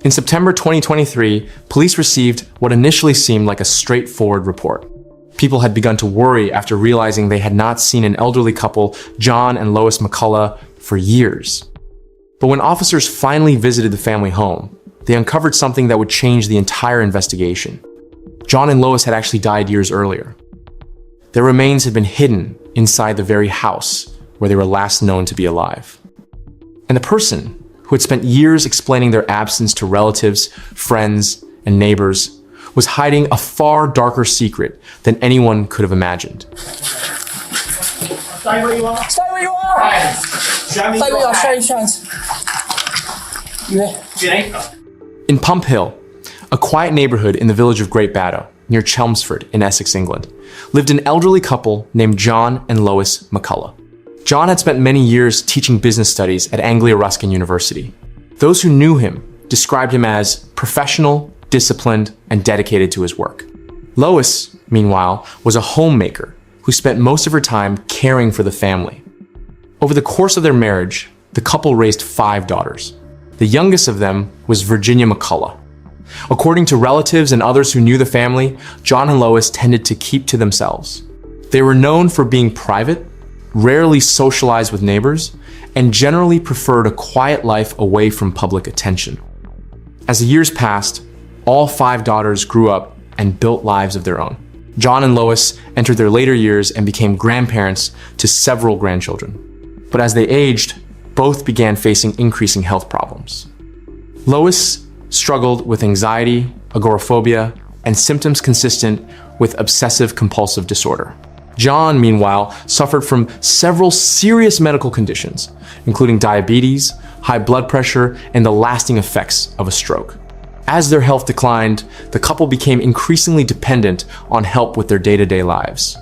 In September 2023, police received what initially seemed like a straightforward report. People had begun to worry after realizing they had not seen an elderly couple, John and Lois McCullough, for years. But when officers finally visited the family home, they uncovered something that would change the entire investigation. John and Lois had actually died years earlier. Their remains had been hidden inside the very house where they were last known to be alive. And the person who had spent years explaining their absence to relatives, friends, and neighbors was hiding a far darker secret than anyone could have imagined. Stay where you are. Stay where you are. Show me Stay where you your are. Show hands. your hands. Yeah. Geneva. In Pump Hill, a quiet neighborhood in the village of Great Baddow, near Chelmsford in Essex, England, lived an elderly couple named John and Lois McCullough. John had spent many years teaching business studies at Anglia Ruskin University. Those who knew him described him as professional, disciplined, and dedicated to his work. Lois, meanwhile, was a homemaker who spent most of her time caring for the family. Over the course of their marriage, the couple raised 5 daughters. The youngest of them was Virginia McCullough. According to relatives and others who knew the family, John and Lois tended to keep to themselves. They were known for being private, rarely socialized with neighbors, and generally preferred a quiet life away from public attention. As the years passed, all 5 daughters grew up and built lives of their own. John and Lois entered their later years and became grandparents to several grandchildren. But as they aged, both began facing increasing health problems. Lois struggled with anxiety, agoraphobia, and symptoms consistent with obsessive-compulsive disorder. John, meanwhile, suffered from several serious medical conditions, including diabetes, high blood pressure, and the lasting effects of a stroke. As their health declined, the couple became increasingly dependent on help with their day-to-day lives.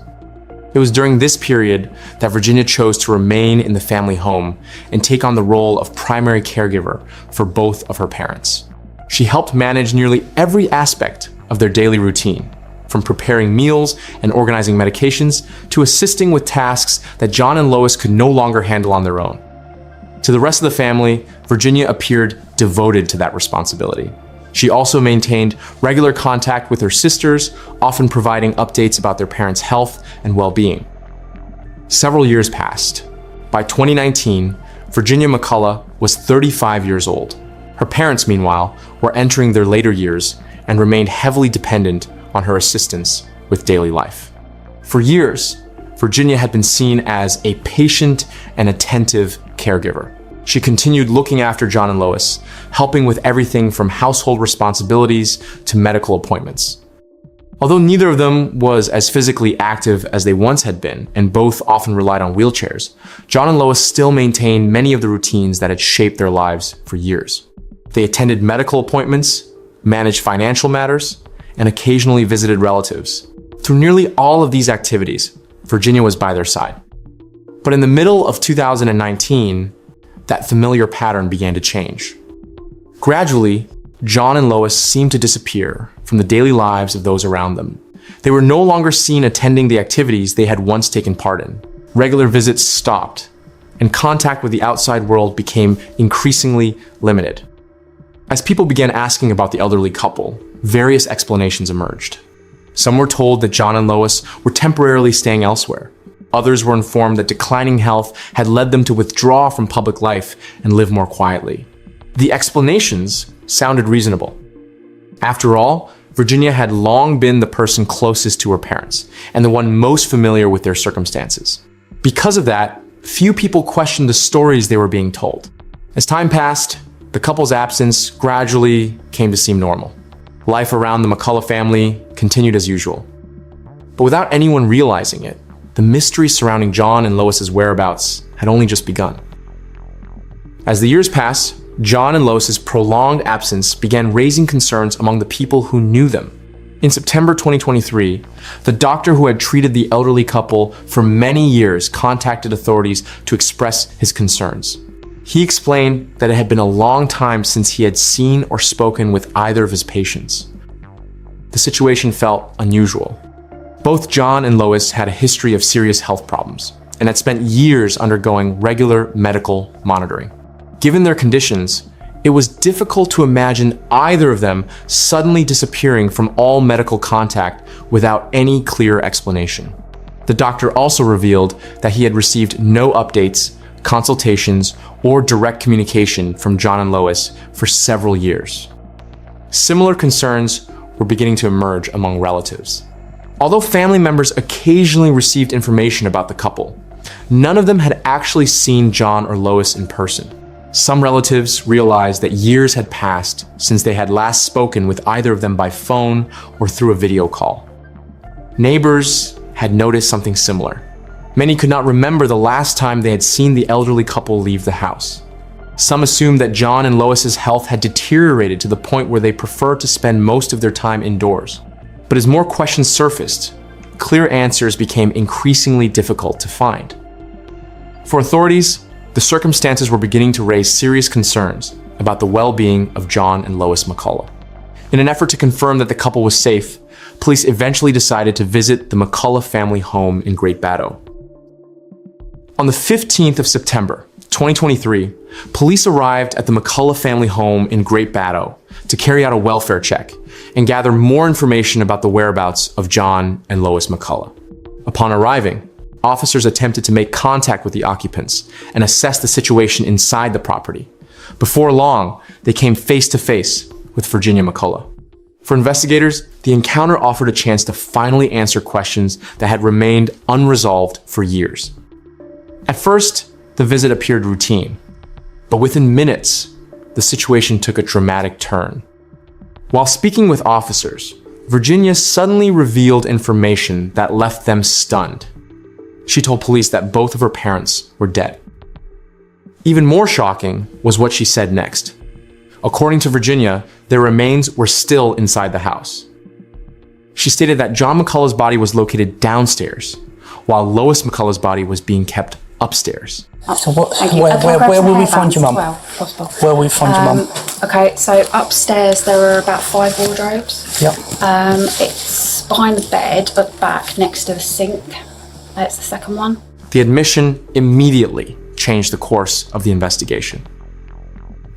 It was during this period that Virginia chose to remain in the family home and take on the role of primary caregiver for both of her parents. She helped manage nearly every aspect of their daily routine, from preparing meals and organizing medications to assisting with tasks that John and Lois could no longer handle on their own. To the rest of the family, Virginia appeared devoted to that responsibility. She also maintained regular contact with her sisters, often providing updates about their parents' health and well-being. Several years passed. By 2019, Virginia McCullough was 35 years old. Her parents, meanwhile, were entering their later years and remained heavily dependent on her assistance with daily life. For years, Virginia had been seen as a patient and attentive caregiver. She continued looking after John and Lois, helping with everything from household responsibilities to medical appointments. Although neither of them was as physically active as they once had been, and both often relied on wheelchairs, John and Lois still maintained many of the routines that had shaped their lives for years. They attended medical appointments, managed financial matters, and occasionally visited relatives. Through nearly all of these activities, Virginia was by their side. But in the middle of 2019, that familiar pattern began to change. Gradually, John and Lois seemed to disappear from the daily lives of those around them. They were no longer seen attending the activities they had once taken part in. Regular visits stopped, and contact with the outside world became increasingly limited. As people began asking about the elderly couple, various explanations emerged. Some were told that John and Lois were temporarily staying elsewhere. Others were informed that declining health had led them to withdraw from public life and live more quietly. The explanations sounded reasonable. After all, Virginia had long been the person closest to her parents and the one most familiar with their circumstances. Because of that, few people questioned the stories they were being told. As time passed, the couple's absence gradually came to seem normal. Life around the McCullough family continued as usual. But without anyone realizing it, the mystery surrounding John and Lois's whereabouts had only just begun. As the years passed, John and Lois's prolonged absence began raising concerns among the people who knew them. In September 2023, the doctor who had treated the elderly couple for many years contacted authorities to express his concerns. He explained that it had been a long time since he had seen or spoken with either of his patients. The situation felt unusual. Both John and Lois had a history of serious health problems and had spent years undergoing regular medical monitoring. Given their conditions, It was difficult to imagine either of them suddenly disappearing from all medical contact without any clear explanation. The doctor also revealed that he had received no updates, consultations, or direct communication from John and Lois for several years. Similar concerns were beginning to emerge among relatives. Although family members occasionally received information about the couple, none of them had actually seen John or Lois in person. Some relatives realized that years had passed since they had last spoken with either of them by phone or through a video call. Neighbors had noticed something similar. Many could not remember the last time they had seen the elderly couple leave the house. Some assumed that John and Lois's health had deteriorated to the point where they preferred to spend most of their time indoors. But as more questions surfaced, clear answers became increasingly difficult to find. For authorities, the circumstances were beginning to raise serious concerns about the well-being of John and Lois McCullough. In an effort to confirm that the couple was safe, police eventually decided to visit the McCullough family home in Great Baddow. On the 15th of September, 2023, police arrived at the McCullough family home in Great Baddow to carry out a welfare check and gather more information about the whereabouts of John and Lois McCullough. Upon arriving, officers attempted to make contact with the occupants and assess the situation inside the property. Before long, they came face to face with Virginia McCullough. For investigators, the encounter offered a chance to finally answer questions that had remained unresolved for years. At first, the visit appeared routine, but within minutes, the situation took a dramatic turn. While speaking with officers, Virginia suddenly revealed information that left them stunned. She told police that both of her parents were dead. Even more shocking was what she said next. According to Virginia, their remains were still inside the house. She stated that John McCullough's body was located downstairs, while Lois McCullough's body was being kept upstairs. So where will we find your mum? Well, possible. Where will we find your mum? Okay, so upstairs there were about 5 wardrobes. Yep. It's behind the bed at the back next to the sink. That's the second one. The admission immediately changed the course of the investigation.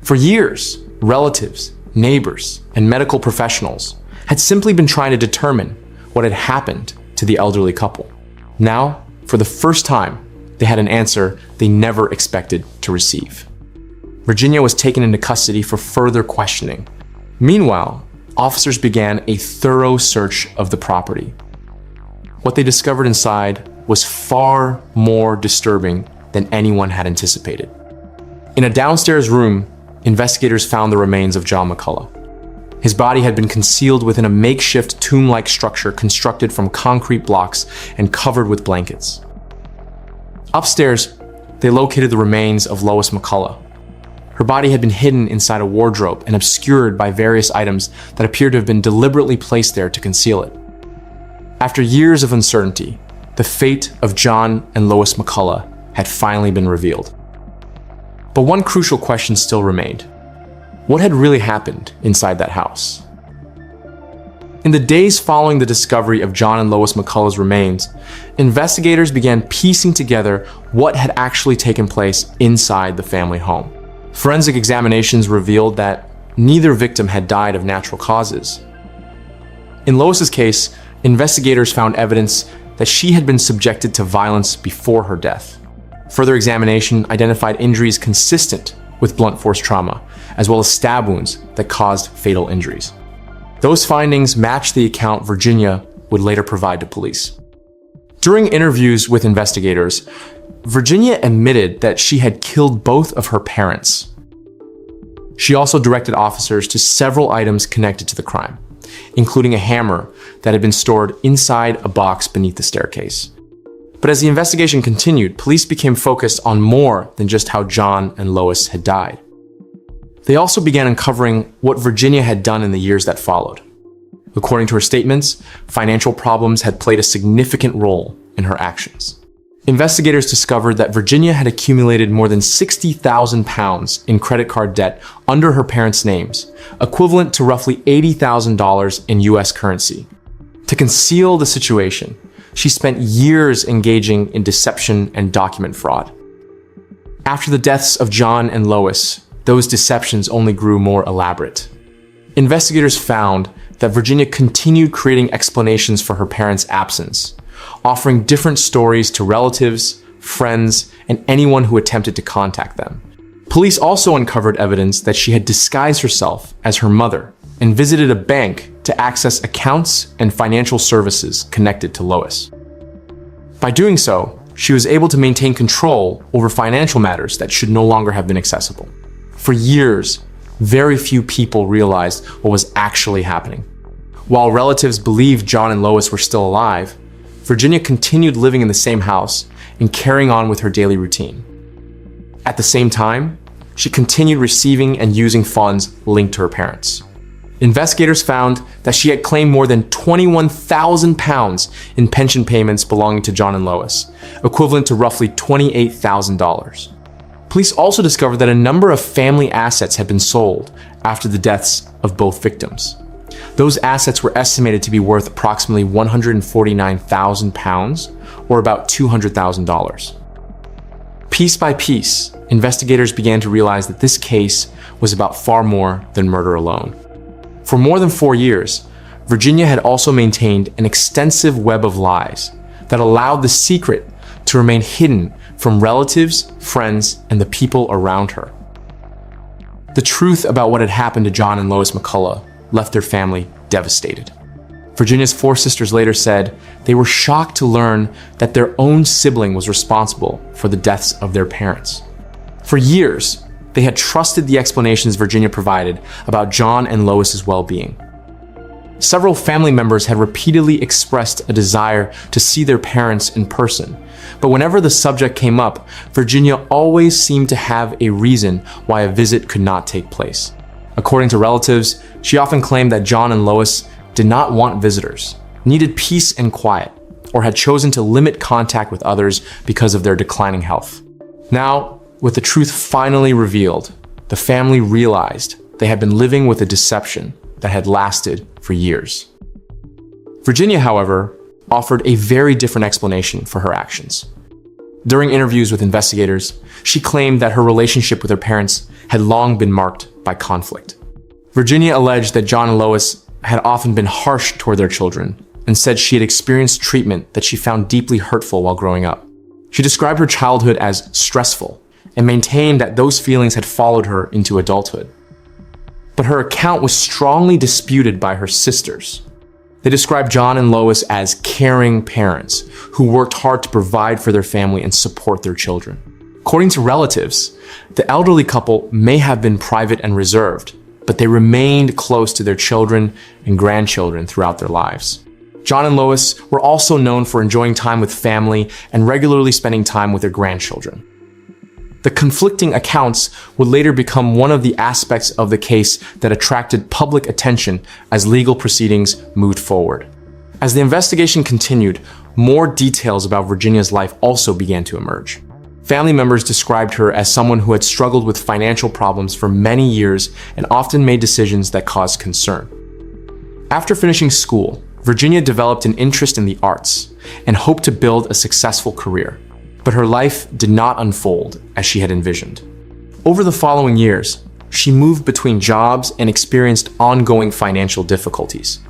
For years, relatives, neighbors, and medical professionals had simply been trying to determine what had happened to the elderly couple. Now, for the first time, they had an answer they never expected to receive. Virginia was taken into custody for further questioning. Meanwhile, officers began a thorough search of the property. What they discovered inside was far more disturbing than anyone had anticipated. In a downstairs room, investigators found the remains of John McCullough. His body had been concealed within a makeshift tomb-like structure constructed from concrete blocks and covered with blankets. Upstairs, they located the remains of Lois McCullough. Her body had been hidden inside a wardrobe and obscured by various items that appeared to have been deliberately placed there to conceal it. After years of uncertainty, the fate of John and Lois McCullough had finally been revealed. But one crucial question still remained. What had really happened inside that house? In the days following the discovery of John and Lois McCullough's remains, investigators began piecing together what had actually taken place inside the family home. Forensic examinations revealed that neither victim had died of natural causes. In Lois's case, investigators found evidence that she had been subjected to violence before her death. Further examination identified injuries consistent with blunt force trauma, as well as stab wounds that caused fatal injuries. Those findings matched the account Virginia would later provide to police. During interviews with investigators, Virginia admitted that she had killed both of her parents. She also directed officers to several items connected to the crime, including a hammer that had been stored inside a box beneath the staircase. But as the investigation continued, police became focused on more than just how John and Lois had died. They also began uncovering what Virginia had done in the years that followed. According to her statements, financial problems had played a significant role in her actions. Investigators discovered that Virginia had accumulated more than 60,000 pounds in credit card debt under her parents' names, equivalent to roughly $80,000 in US currency. To conceal the situation, she spent years engaging in deception and document fraud. After the deaths of John and Lois, those deceptions only grew more elaborate. Investigators found that Virginia continued creating explanations for her parents' absence, offering different stories to relatives, friends, and anyone who attempted to contact them. Police also uncovered evidence that she had disguised herself as her mother and visited a bank to access accounts and financial services connected to Lois. By doing so, she was able to maintain control over financial matters that should no longer have been accessible. For years, very few people realized what was actually happening. While relatives believed John and Lois were still alive, Virginia continued living in the same house and carrying on with her daily routine. At the same time, she continued receiving and using funds linked to her parents. Investigators found that she had claimed more than £21,000 in pension payments belonging to John and Lois, equivalent to roughly $28,000. Police also discovered that a number of family assets had been sold after the deaths of both victims. Those assets were estimated to be worth approximately £149,000, or about $200,000. Piece by piece, investigators began to realize that this case was about far more than murder alone. For more than 4 years, Virginia had also maintained an extensive web of lies that allowed the secret to remain hidden from relatives, friends, and the people around her. The truth about what had happened to John and Lois McCullough left their family devastated. Virginia's 4 sisters later said they were shocked to learn that their own sibling was responsible for the deaths of their parents. For years, they had trusted the explanations Virginia provided about John and Lois's well-being. Several family members had repeatedly expressed a desire to see their parents in person, but whenever the subject came up, Virginia always seemed to have a reason why a visit could not take place. According to relatives, she often claimed that John and Lois did not want visitors, needed peace and quiet, or had chosen to limit contact with others because of their declining health. Now, with the truth finally revealed, the family realized they had been living with a deception that had lasted for years. Virginia, however, offered a very different explanation for her actions. During interviews with investigators, she claimed that her relationship with her parents had long been marked by conflict. Virginia alleged that John and Lois had often been harsh toward their children and said she had experienced treatment that she found deeply hurtful while growing up. She described her childhood as stressful and maintained that those feelings had followed her into adulthood. But her account was strongly disputed by her sisters. They described John and Lois as caring parents who worked hard to provide for their family and support their children. According to relatives, the elderly couple may have been private and reserved, but they remained close to their children and grandchildren throughout their lives. John and Lois were also known for enjoying time with family and regularly spending time with their grandchildren. The conflicting accounts would later become one of the aspects of the case that attracted public attention as legal proceedings moved forward. As the investigation continued, more details about Virginia's life also began to emerge. Family members described her as someone who had struggled with financial problems for many years and often made decisions that caused concern. After finishing school, Virginia developed an interest in the arts and hoped to build a successful career. But her life did not unfold as she had envisioned. Over the following years, she moved between jobs and experienced ongoing financial difficulties.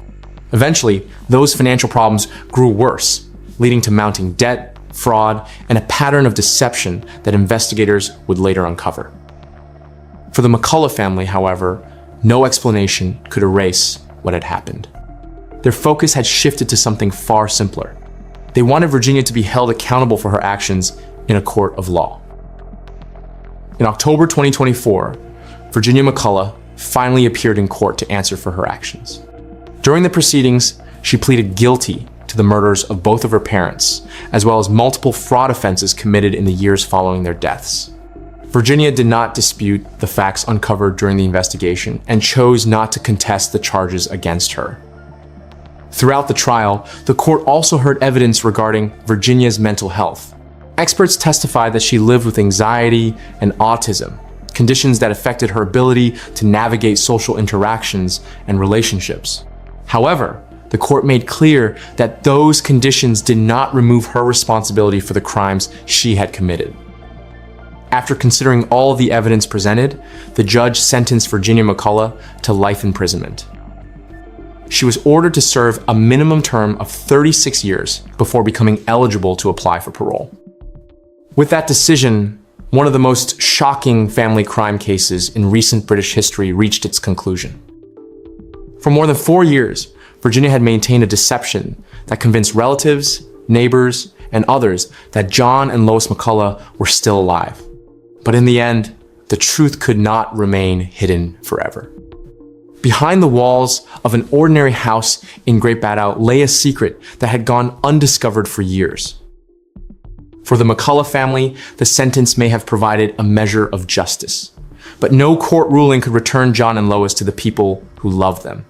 Eventually, those financial problems grew worse, leading to mounting debt, fraud, and a pattern of deception that investigators would later uncover. For the McCullough family, however, no explanation could erase what had happened. Their focus had shifted to something far simpler. They wanted Virginia to be held accountable for her actions in a court of law. In October 2024, Virginia McCullough finally appeared in court to answer for her actions. During the proceedings, she pleaded guilty to the murders of both of her parents, as well as multiple fraud offenses committed in the years following their deaths. Virginia did not dispute the facts uncovered during the investigation and chose not to contest the charges against her. Throughout the trial, the court also heard evidence regarding Virginia's mental health. Experts testified that she lived with anxiety and autism, conditions that affected her ability to navigate social interactions and relationships. However, the court made clear that those conditions did not remove her responsibility for the crimes she had committed. After considering all the evidence presented, the judge sentenced Virginia McCullough to life imprisonment. She was ordered to serve a minimum term of 36 years before becoming eligible to apply for parole. With that decision, one of the most shocking family crime cases in recent British history reached its conclusion. For more than 4 years, Virginia had maintained a deception that convinced relatives, neighbors, and others that John and Lois McCullough were still alive. But in the end, the truth could not remain hidden forever. Behind the walls of an ordinary house in Great Baddow lay a secret that had gone undiscovered for years. For the McCullough family, the sentence may have provided a measure of justice, but no court ruling could return John and Lois to the people who loved them.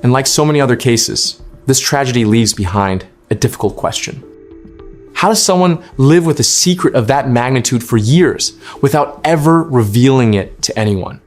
And like so many other cases, this tragedy leaves behind a difficult question. How does someone live with a secret of that magnitude for years without ever revealing it to anyone?